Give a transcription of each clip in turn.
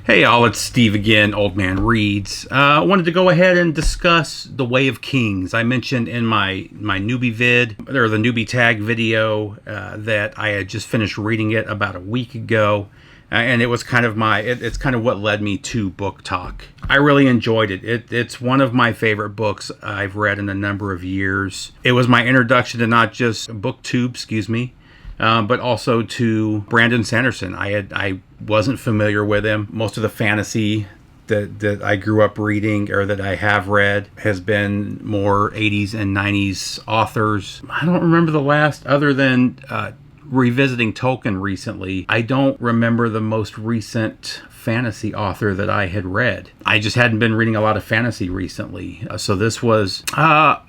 Hey y'all, it's Steve again, Old Man Reads. I wanted to go ahead and discuss The Way of Kings. I mentioned in my newbie vid, or the newbie tag video, that I had just finished reading it about a week ago. And it was kind of it's kind of what led me to book talk. I really enjoyed it. It's one of my favorite books I've read in a number of years. It was my introduction to not just BookTube, but also to Brandon Sanderson. I wasn't familiar with him. Most of the fantasy that I grew up reading or that I have read has been more 80s and 90s authors. I don't remember the last, other than revisiting Tolkien recently. I don't remember the most recent fantasy author that I had read. I just hadn't been reading a lot of fantasy recently. So this was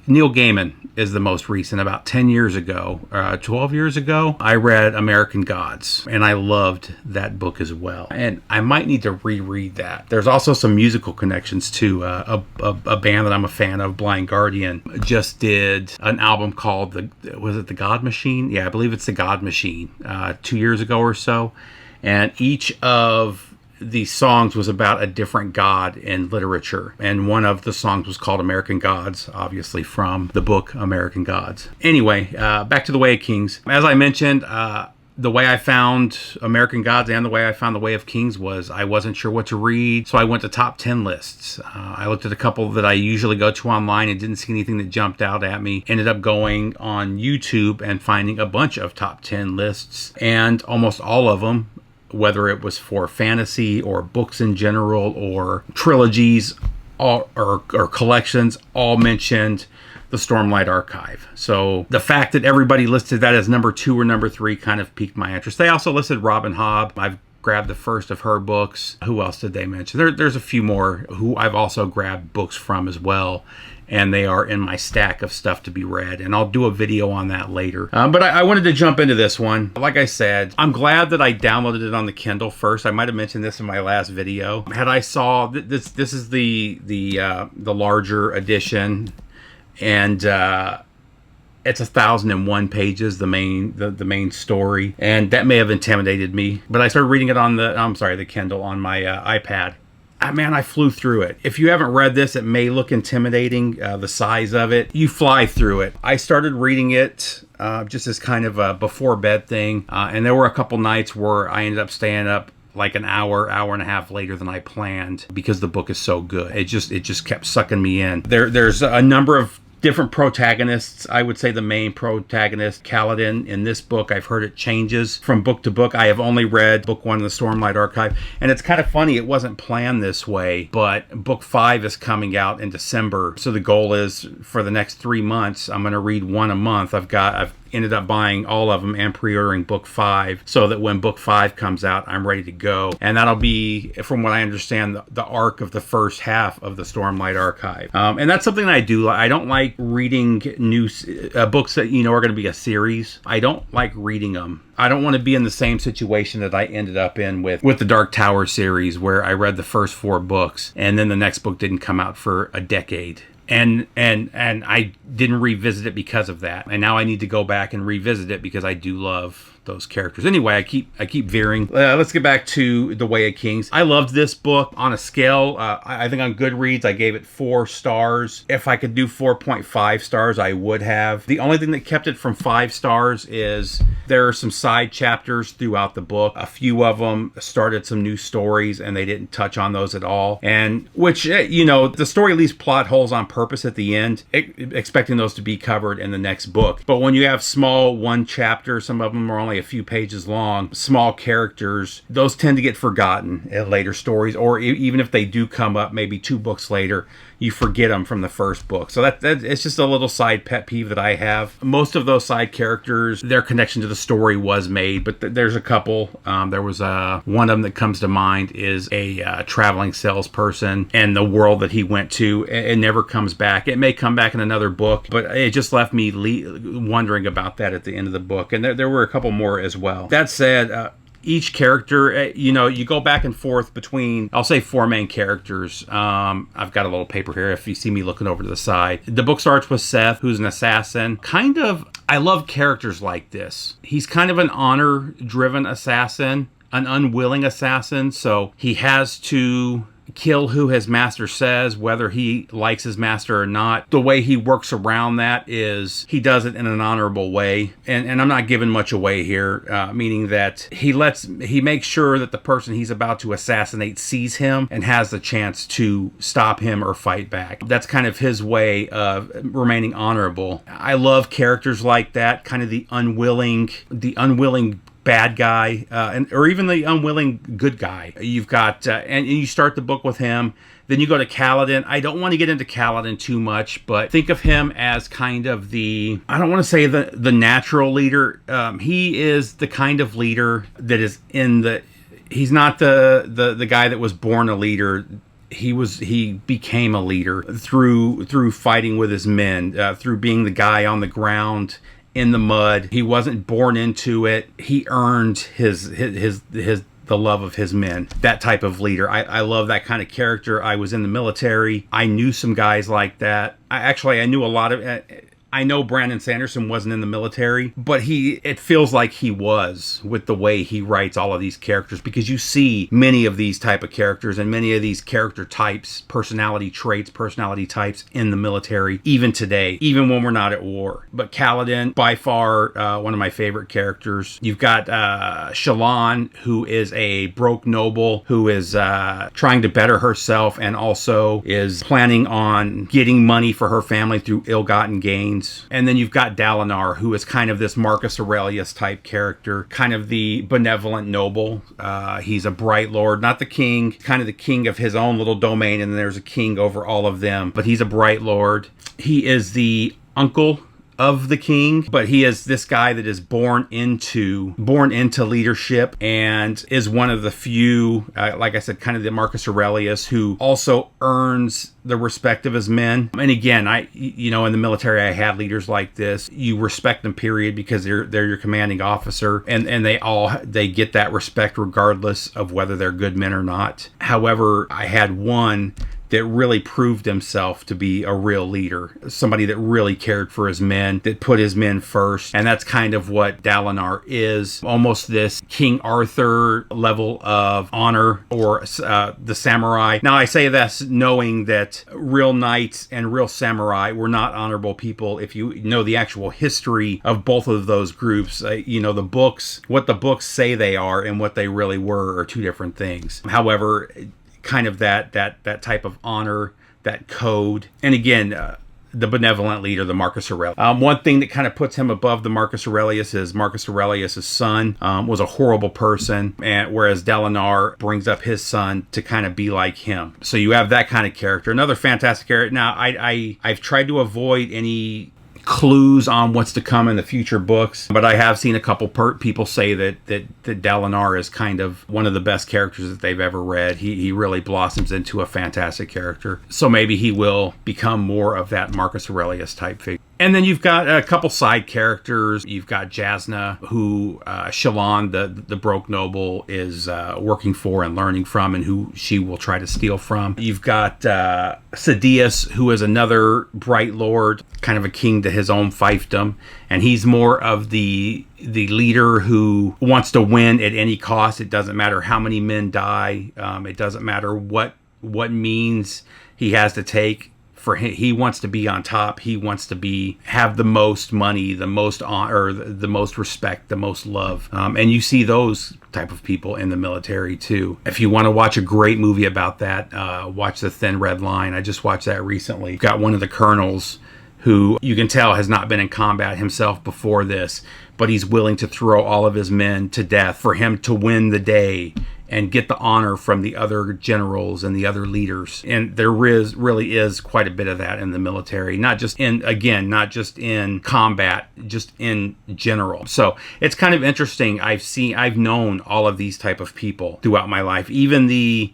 Neil Gaiman is the most recent. About 10 years ago, 12 years ago, I read American Gods, and I loved that book as well. And I might need to reread that. There's also some musical connections to a band that I'm a fan of, Blind Guardian, just did an album called the God Machine? Yeah, I believe it's the God Machine, 2 years ago or so. And each of these songs was about a different god in literature, and one of the songs was called American Gods, obviously from the book American Gods. Anyway, back to The Way of Kings. As I mentioned, the way I found American Gods and the way I found The Way of Kings was I wasn't sure what to read, so I went to top 10 lists. I looked at a couple that I usually go to online and didn't see anything that jumped out at me. Ended up going on YouTube and finding a bunch of top 10 lists, and almost all of them, whether it was for fantasy or books in general or trilogies or collections, all mentioned the Stormlight Archive. So the fact that everybody listed that as number 2 or number 3 kind of piqued my interest. They also listed Robin Hobb. I've grabbed the first of her books. Who else did they mention? There's a few more who I've also grabbed books from as well, and they are in my stack of stuff to be read, and I'll do a video on that later. But I wanted to jump into this one. Like I said, I'm glad that I downloaded it on the Kindle first. I might have mentioned this in my last video. Had I saw this is the larger edition, and it's 1,001 pages, the main story, and that may have intimidated me. But I started reading it on the Kindle on my iPad. Man, I flew through it. If you haven't read this, it may look intimidating, the size of it. You fly through it. I started reading it just as kind of a before bed thing, and there were a couple nights where I ended up staying up like an hour and a half later than I planned because the book is so good. It just kept sucking me in. There's a number of different protagonists. I would say the main protagonist, Kaladin, in this book, I've heard it changes from book to book. I have only read book 1 of the Stormlight Archive, and it's kind of funny, it wasn't planned this way, but book 5 is coming out in December, so the goal is for the next 3 months, I'm going to read one a month. I've ended up buying all of them and pre-ordering book 5 so that when book 5 comes out, I'm ready to go. And that'll be, from what I understand, the arc of the first half of the Stormlight Archive. And that's something that I do. I don't like reading new books that are going to be a series. I don't like reading them. I don't want to be in the same situation that I ended up in with the Dark Tower series, where I read the first 4 books and then the next book didn't come out for a decade. And I didn't revisit it because of that. And now I need to go back and revisit it because I do love those characters. Anyway, I keep veering. Let's get back to The Way of Kings. I loved this book on a scale. I think on Goodreads, I gave it 4 stars. If I could do 4.5 stars, I would have. The only thing that kept it from 5 stars is there are some side chapters throughout the book. A few of them started some new stories, and they didn't touch on those at all. And which, the story leaves plot holes on purpose at the end, expecting those to be covered in the next book. But when you have small one chapter, some of them are only a few pages long, small characters, those tend to get forgotten in later stories, or even if they do come up maybe 2 books later, you forget them from the first book. So that it's just a little side pet peeve that I have. Most of those side characters, their connection to the story was made, but there's a couple. There was one of them that comes to mind is a traveling salesperson, and the world that he went to, it never comes back. It may come back in another book, but it just left me wondering about that at the end of the book. And there were a couple more as well. That said, each character, you go back and forth between, I'll say 4 main characters. I've got a little paper here if you see me looking over to the side. The book starts with Seth, who's an assassin. I love characters like this. He's kind of an honor-driven assassin. an unwilling assassin, so he has to kill who his master says, whether he likes his master or not. The way he works around that is he does it in an honorable way. And I'm not giving much away here, meaning that he makes sure that the person he's about to assassinate sees him and has the chance to stop him or fight back. That's kind of his way of remaining honorable. I love characters like that, kind of the unwilling bad guy, or even the unwilling good guy. You've got, and you start the book with him. Then you go to Kaladin. I don't want to get into Kaladin too much, but think of him as kind of the, I don't want to say the natural leader. He is the kind of leader that is he's not the guy that was born a leader. He became a leader through fighting with his men, through being the guy on the ground in the mud. He wasn't born into it. He earned the love of his men. That type of leader. I love that kind of character. I was in the military. I knew some guys like that. I knew a lot of. I know Brandon Sanderson wasn't in the military, but it feels like he was, with the way he writes all of these characters, because you see many of these type of characters and many of these character types, personality types in the military, even today, even when we're not at war. But Kaladin, by far, one of my favorite characters. You've got Shallan, who is a broke noble who is trying to better herself and also is planning on getting money for her family through ill-gotten gains. And then you've got Dalinar, who is kind of this Marcus Aurelius type character, kind of the benevolent noble. He's a bright lord, not the king, kind of the king of his own little domain, and then there's a king over all of them. But he's a bright lord. He is the uncle of the king, but he is this guy that is born into leadership and is one of the few, like I said, kind of the Marcus Aurelius, who also earns the respect of his men. And again, in the military, I had leaders like this. You respect them, period, because they're your commanding officer, and they get that respect regardless of whether they're good men or not. However, I had one that really proved himself to be a real leader, somebody that really cared for his men, that put his men first. And that's kind of what Dalinar is, almost this King Arthur level of honor, or the samurai. Now, I say this knowing that real knights and real samurai were not honorable people. If you know the actual history of both of those groups, the books, what the books say they are and what they really were are two different things. However, kind of that type of honor, that code. And again, the benevolent leader, the Marcus Aurelius. One thing that kind of puts him above the Marcus Aurelius is Marcus Aurelius' son was a horrible person, and whereas Dalinar brings up his son to kind of be like him. So you have that kind of character. Another fantastic character. Now, I've tried to avoid any clues on what's to come in the future books, but I have seen a couple people say that Dalinar is kind of one of the best characters that they've ever read. He really blossoms into a fantastic character. So maybe he will become more of that Marcus Aurelius type figure. And then you've got a couple side characters. You've got Jasna, who Shallan, the broke noble, is working for and learning from, and who she will try to steal from. You've got Sadeas, who is another bright lord, kind of a king to his own fiefdom, and he's more of the leader who wants to win at any cost. It doesn't matter how many men die. It doesn't matter what means he has to take. For him, he wants to be on top. He wants to have the most money, the most honor, the most respect, the most love. And you see those type of people in the military too. If you want to watch a great movie about that, watch The Thin Red Line. I just watched that recently. Got one of the colonels who you can tell has not been in combat himself before this, but he's willing to throw all of his men to death for him to win the day and get the honor from the other generals and the other leaders. And there really is quite a bit of that in the military, not just in combat, just in general. So it's kind of interesting. I've known all of these type of people throughout my life, even the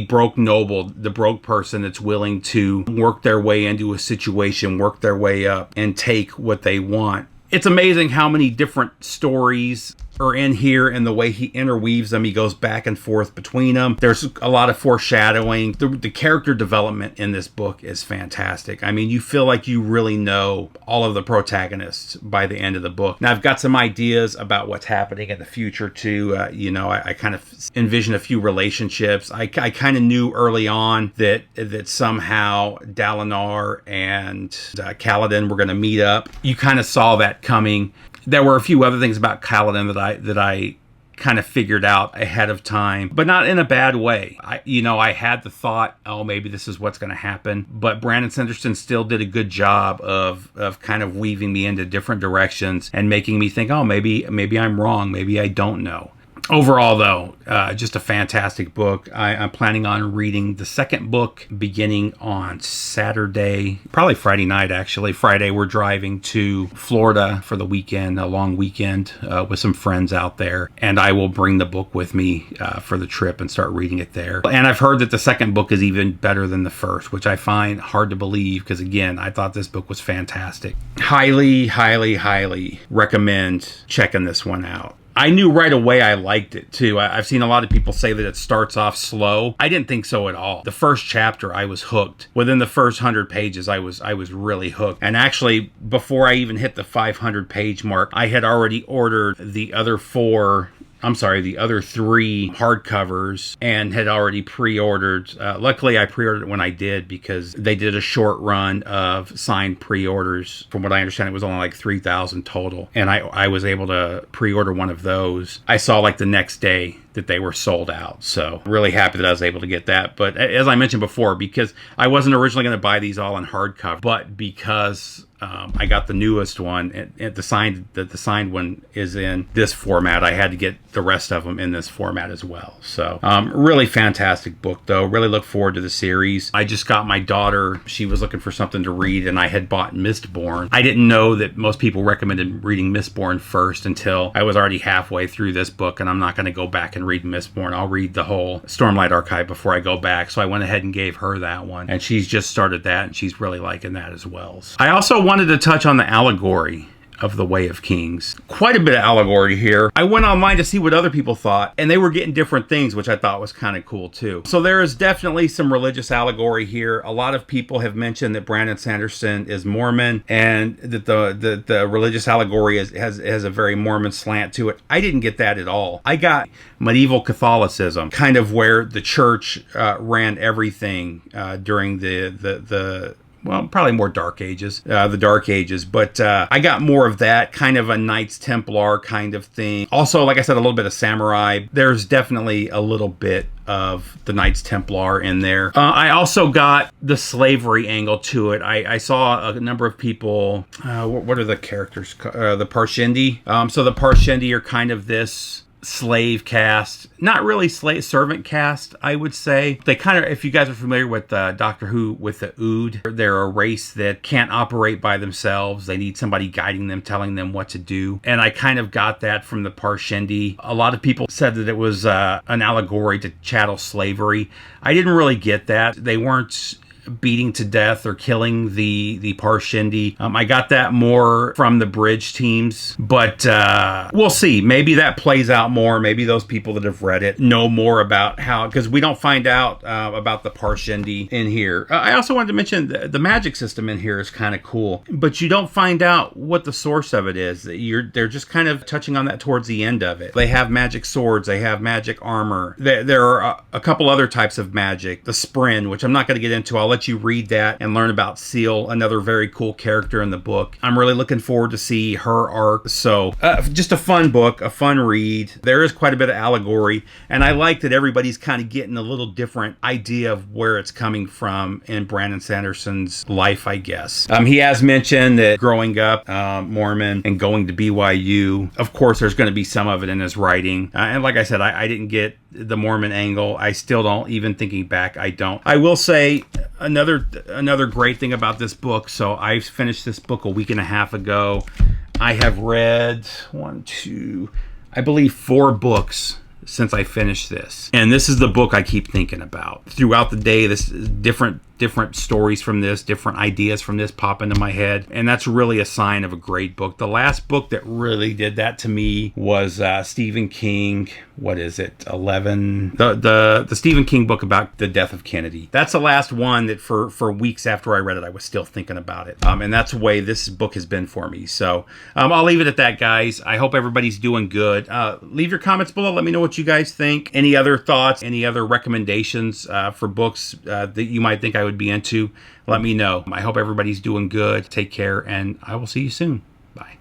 broke noble, the broke person that's willing to work their way into a situation, work their way up, and take what they want. It's amazing how many different stories are in here, and the way he interweaves them, he goes back and forth between them. There's a lot of foreshadowing. The character development in this book is fantastic. I mean, you feel like you really know all of the protagonists by the end of the book. Now, I've got some ideas about what's happening in the future too. I kind of envision a few relationships. I kind of knew early on that somehow Dalinar and Kaladin were going to meet up. You kind of saw that coming. There were a few other things about Kaladin that I kind of figured out ahead of time, but not in a bad way. I had the thought, oh, maybe this is what's going to happen, but Brandon Sanderson still did a good job of kind of weaving me into different directions and making me think, oh, maybe I'm wrong, maybe I don't know. Overall, though, just a fantastic book. I'm planning on reading the second book beginning on Saturday, probably Friday night, actually. Friday, we're driving to Florida for the weekend, a long weekend with some friends out there. And I will bring the book with me for the trip and start reading it there. And I've heard that the second book is even better than the first, which I find hard to believe because, again, I thought this book was fantastic. Highly, highly, highly recommend checking this one out. I knew right away I liked it too. I've seen a lot of people say that it starts off slow. I didn't think so at all. The first chapter, I was hooked. Within the first 100 pages, I was really hooked. And actually, before I even hit the 500 page mark, I had already ordered the other three hardcovers and had already pre-ordered. Luckily, I pre-ordered it when I did because they did a short run of signed pre-orders. From what I understand, it was only like 3,000 total. And I was able to pre-order one of those. I saw like the next day that they were sold out. So really happy that I was able to get that. But as I mentioned before, because I wasn't originally going to buy these all in hardcover, but because I got the newest one, and the signed one is in this format, I had to get the rest of them in this format as well. So really fantastic book, though. Really look forward to the series. I just got my daughter. She was looking for something to read, and I had bought Mistborn. I didn't know that most people recommended reading Mistborn first until I was already halfway through this book, and I'm not going to go back and read Mistborn. I'll read the whole Stormlight Archive before I go back. So I went ahead and gave her that one, and she's just started that, and she's really liking that as well. So I also wanted to touch on the allegory of the Way of Kings. Quite a bit of allegory here. I went online to see what other people thought, and they were getting different things, which I thought was kind of cool too. So there is definitely some religious allegory here. A lot of people have mentioned that Brandon Sanderson is Mormon, and that the religious allegory has a very Mormon slant to it. I didn't get that at all. I got medieval Catholicism, kind of where the church ran everything during the well, probably more Dark Ages, the Dark Ages, but I got more of that, kind of a Knights Templar kind of thing. Also, like I said, a little bit of samurai. There's definitely a little bit of the Knights Templar in there. I also got the slavery angle to it. I saw a number of people, what are the characters? The Parshendi. So the Parshendi are kind of this slave caste, not really servant caste, I would say. They kind of, if you guys are familiar with Doctor Who, with the Ood, they're a race that can't operate by themselves. They need somebody guiding them, telling them what to do. And I kind of got that from the Parshendi. A lot of people said that it was an allegory to chattel slavery. I didn't really get that. They weren't beating to death or killing the Parshendi. I got that more from the bridge teams, but we'll see. Maybe that plays out more. Maybe those people that have read it know more about how, because we don't find out about the Parshendi in here. I also wanted to mention the magic system in here is kind of cool, but you don't find out what the source of it is. They're just kind of touching on that towards the end of it. They have magic swords. They have magic armor. There are a couple other types of magic. The Spren, which I'm not going to get into. I'll let you read that and learn about Seal, another very cool character in the book. I'm really looking forward to see her arc. So just a fun book, a fun read. There is quite a bit of allegory, and I like that everybody's kind of getting a little different idea of where it's coming from in Brandon Sanderson's life, I guess. He has mentioned that growing up Mormon and going to BYU, of course there's going to be some of it in his writing, and like I said, I didn't get the Mormon angle. I still don't, even thinking back, I don't. I will say another great thing about this book. So I finished this book a week and a half ago. I have read 4 books since I finished this. And this is the book I keep thinking about. Throughout the day, this is different different stories from this, different ideas from this pop into my head, and that's really a sign of a great book. The last book that really did that to me was Stephen King. What is it? 11. The Stephen King book about the death of Kennedy. That's the last one that for weeks after I read it, I was still thinking about it. And that's the way this book has been for me. So I'll leave it at that, guys. I hope everybody's doing good. Leave your comments below. Let me know what you guys think. Any other thoughts? Any other recommendations for books that you might think I would be into? Let me know. I hope everybody's doing good. Take care, and I will see you soon. Bye.